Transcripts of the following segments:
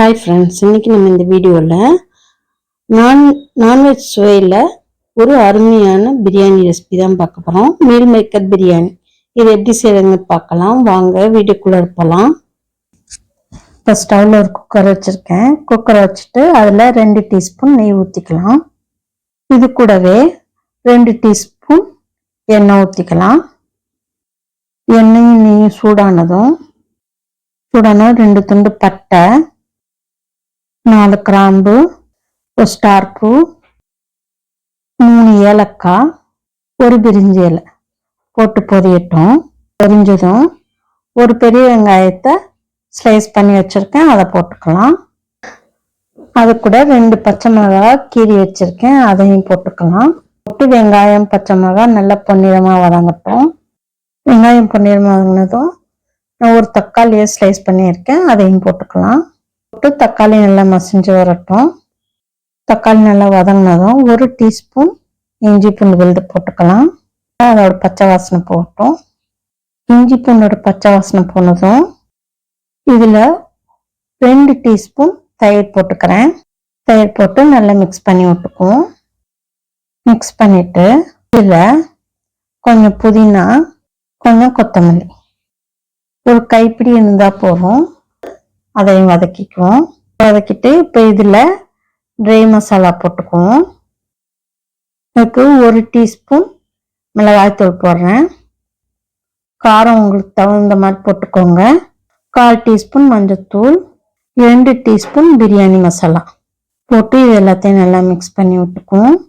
Hi friends, இன்னைக்கு நம்ம இந்த வீடியோவில் நான்வெஜ் சுவையில் ஒரு அருமையான பிரியாணி ரெசிபி தான் பார்க்க போகிறோம். Meal maker biryani. இது எப்படி செய்யறதுன்னு பார்க்கலாம். வாங்க வீடியோக்குள்ளே இருப்பலாம். இப்போ ஸ்டவ்வில் ஒரு குக்கர் வச்சுருக்கேன். குக்கரை வச்சுட்டு அதில் 2 டீஸ்பூன் நெய் ஊற்றிக்கலாம். இது கூடவே 2 டீஸ்பூன் எண்ணெய் ஊற்றிக்கலாம். எண்ணெயும் நெய்யும் சூடான 2 துண்டு பட்டை, 4 கிராம்பு, ஒரு ஸ்டார் பூ, 3 ஏலக்காய், ஒரு பிரிஞ்சி இலை போட்டு பொரியட்டும். பொரிஞ்சதும் ஒரு பெரிய வெங்காயத்தை ஸ்லைஸ் பண்ணி வச்சிருக்கேன், அதை போட்டுக்கலாம். அது கூட 2 பச்சை மிளகாய் கீறி வச்சிருக்கேன், அதையும் போட்டுக்கலாம். போட்டு வெங்காயம் பச்சை மிளகாய் நல்லா பொன்னிறமாக வதங்கட்டும். வெங்காயம் பொன்னிறமாக வதங்கினதும் நான் ஒரு தக்காளியை ஸ்லைஸ் பண்ணியிருக்கேன், அதையும் போட்டுக்கலாம். போட்டு தக்காளி நல்லா மசிஞ்சு வரட்டும். தக்காளி நல்லா வதங்கினதும் 1 டீஸ்பூன் இஞ்சி பூண்டு விழுது போட்டுக்கலாம். அதோட பச்சை வாசனை போட்டோம். இஞ்சி பூண்டோட பச்சை வாசனை போனதும் இதில் 2 டீஸ்பூன் தயிர் போட்டுக்கிறேன். தயிர் போட்டு நல்லா மிக்ஸ் பண்ணி விட்டுக்குவோம். மிக்ஸ் பண்ணிட்டு இதில் கொஞ்சம் புதினா, கொஞ்சம் கொத்தமல்லி, ஒரு கைப்பிடி இருந்தால் போதும். அதையும் வதக்கிக்குவோம். வதக்கிட்டு இப்போ இதில் ட்ரை மசாலா போட்டுக்குவோம். இதுக்கு 1 டீஸ்பூன் மிளகாய்த்தூள் போடுறேன். காரம் உங்களுக்கு தகுந்த மாதிரி போட்டுக்கோங்க. 1/4 டீஸ்பூன் மஞ்சள்தூள், 2 டீஸ்பூன் பிரியாணி மசாலா போட்டு இது எல்லாத்தையும் நல்லா மிக்ஸ் பண்ணி விட்டுக்குவோம்.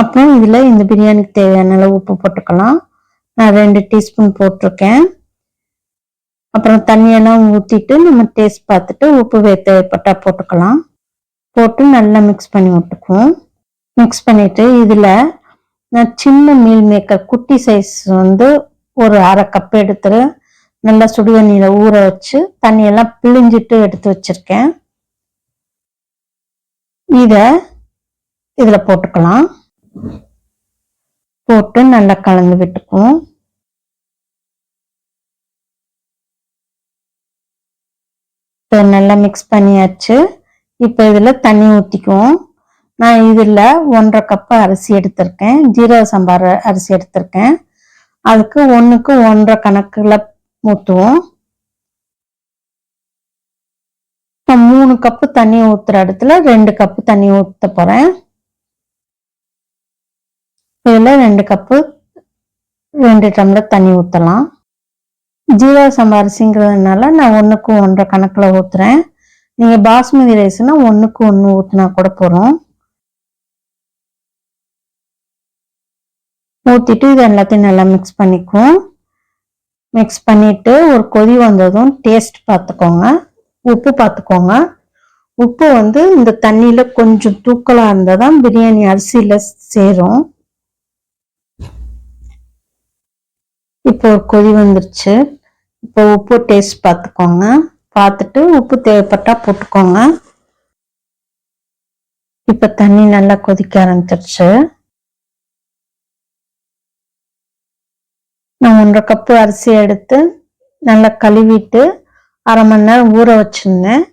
அப்புறம் இதில் இந்த பிரியாணிக்கு தேவையான அளவு உப்பு போட்டுக்கலாம். நான் 2 டீஸ்பூன் போட்டிருக்கேன். அப்புறம் தண்ணியெல்லாம் ஊற்றிட்டு நம்ம டேஸ்ட் பார்த்துட்டு உப்பு தேவைப்பட்டா போட்டுக்கலாம். போட்டு நல்லா மிக்ஸ் பண்ணி விட்டுக்குவோம். மிக்ஸ் பண்ணிட்டு இதில் நான் சின்ன மீல் மேக்கர் குட்டி சைஸ் ஒரு 1/2 கப் எடுத்து நல்லா சுடுதண்ணியில் ஊற வச்சு தண்ணியெல்லாம் பிழிஞ்சிட்டு எடுத்து வச்சிருக்கேன். இதில் போட்டுக்கலாம். போட்டு நல்லா கலந்து விட்டுக்குவோம். நல்லா மிக்ஸ் பண்ணியாச்சு. இப்போ இதில் தண்ணி ஊற்றிக்குவோம். நான் இதில் 1/2 கப்பு அரிசி எடுத்திருக்கேன். ஜீரக சம்பா அரிசி எடுத்திருக்கேன். அதுக்கு 1க்கு 1/2 கணக்கில் ஊற்றுவோம். நான் 3 கப்பு தண்ணி ஊற்றுற இடத்துல 2 கப்பு தண்ணி ஊற்ற போகிறேன். இதில் 2 கப்பு 2 டம்ளர் தண்ணி ஊற்றலாம். ஜீரக சம்பா அரிசிங்கிறதுனால நான் 1க்கு 1/2 கணக்கில் ஊற்றுறேன். நீங்கள் பாஸ்மதி ரைஸ்னா 1க்கு 1 ஊற்றினா கூட போகிறோம். ஊற்றிட்டு இது எல்லாத்தையும் நல்லா மிக்ஸ் பண்ணிக்குவோம். மிக்ஸ் பண்ணிவிட்டு ஒரு கொதி வந்ததும் டேஸ்ட் பார்த்துக்கோங்க, உப்பு பார்த்துக்கோங்க. உப்பு இந்த தண்ணியில் கொஞ்சம் தூக்கலாக இருந்தால் தான் பிரியாணி அரிசியில் சேரும். இப்போ ஒரு கொதி வந்துருச்சு. இப்போ உப்பு டேஸ்ட் பார்த்துக்கோங்க. பார்த்துட்டு உப்பு தேவைப்பட்டா போட்டுக்கோங்க. இப்போ தண்ணி நல்லா கொதிக்க ஆரம்பிச்சிருச்சு. நான் 1/2 கப்பு அரிசி எடுத்து நல்லா கழுவிட்டு 1/2 மணி நேரம் ஊற வச்சிருந்தேன்.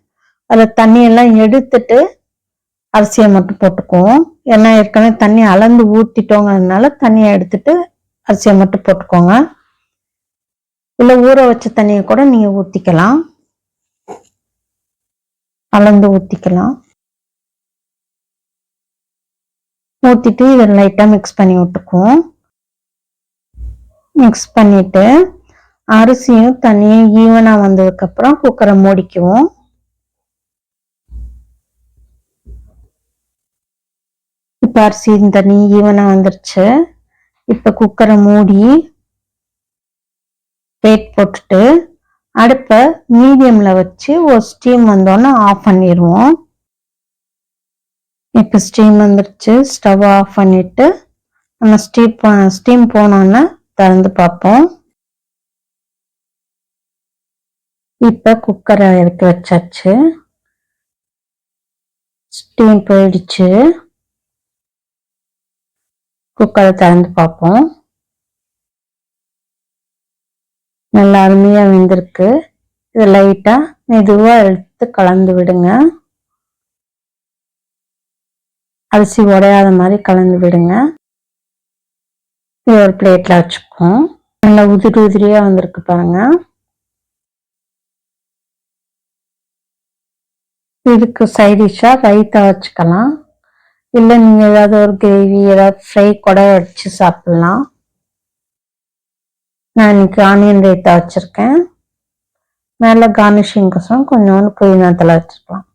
அதில் தண்ணியெல்லாம் எடுத்துட்டு அரிசியை மட்டும் போட்டுக்குவோம். ஏன்னா ஏற்கனவே தண்ணி அளந்து ஊற்றிட்டோங்கிறதுனால தண்ணியை எடுத்துட்டு அரிசியை மட்டும் போட்டுக்கோங்க. இல்லை ஊற வச்ச தண்ணியை கூட நீங்கள் ஊற்றிக்கலாம், அளந்து ஊற்றிக்கலாம். ஊற்றிட்டு இதை லைட்டாக மிக்ஸ் பண்ணி விட்டுக்குவோம். மிக்ஸ் பண்ணிட்டு அரிசியும் தண்ணியும் ஈவனாக வந்ததுக்கப்புறம் குக்கரை மூடிக்குவோம். இப்போ அரிசியும் தண்ணி ஈவனாக வந்துருச்சு. இப்போ குக்கரை மூடி வெயிட் போட்டுட்டு அடுப்பை மீடியமில் வச்சு ஒரு ஸ்டீம் வந்தோன்னே ஆஃப் பண்ணிடுவோம். இப்போ ஸ்டீம் வந்துருச்சு. ஸ்டவ் ஆஃப் பண்ணிவிட்டு நம்ம ஸ்டீம் போனோன்னே திறந்து பார்ப்போம். இப்போ குக்கரை இறக்கி வச்சாச்சு. ஸ்டீம் போயிடுச்சு. குக்கரை திறந்து பார்ப்போம். நல்லா அருமையாக வெந்திருக்கு. இது லைட்டாக மெதுவாக எடுத்து கலந்து விடுங்க. அரிசி உடையாத மாதிரி கலந்து விடுங்க. இது ஒரு பிளேட்ல வச்சுப்போம். நல்லா உதிரி உதிரியா வந்திருக்கு பாருங்க. இதுக்கு சைடிஷா ரைத்தா வச்சுக்கலாம். இல்லை நீங்க ஏதாவது ஒரு கிரேவி ஏதாவது ஃப்ரை கூட வச்சு சாப்பிடலாம். நான் இன்னைக்கு ஆனியன் ரைத்தா வச்சிருக்கேன். மேலே கார்னிஷிங்கோசரம் கொஞ்சோண்டு புதினா தலை வச்சுக்கலாம்.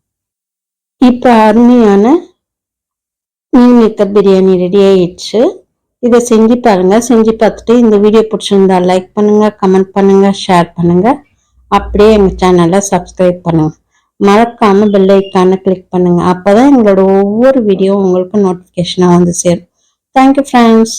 இப்போ அருமையான மீன் மேக்கப் பிரியாணி ரெடி ஆயிடுச்சு. இதை செஞ்சு பாருங்க. செஞ்சு பார்த்துட்டு இந்த வீடியோ பிடிச்சிருந்தா லைக் பண்ணுங்க, கமெண்ட் பண்ணுங்க, ஷேர் பண்ணுங்க. அப்படியே எங்கள் சேனலை சப்ஸ்கிரைப் பண்ணுங்க. மறக்காம பெல் ஐக்கானை கிளிக் பண்ணுங்க. அப்பதான் எங்களோட ஒவ்வொரு வீடியோ உங்களுக்கு நோட்டிஃபிகேஷனாக வந்து சேரும். Thank you friends.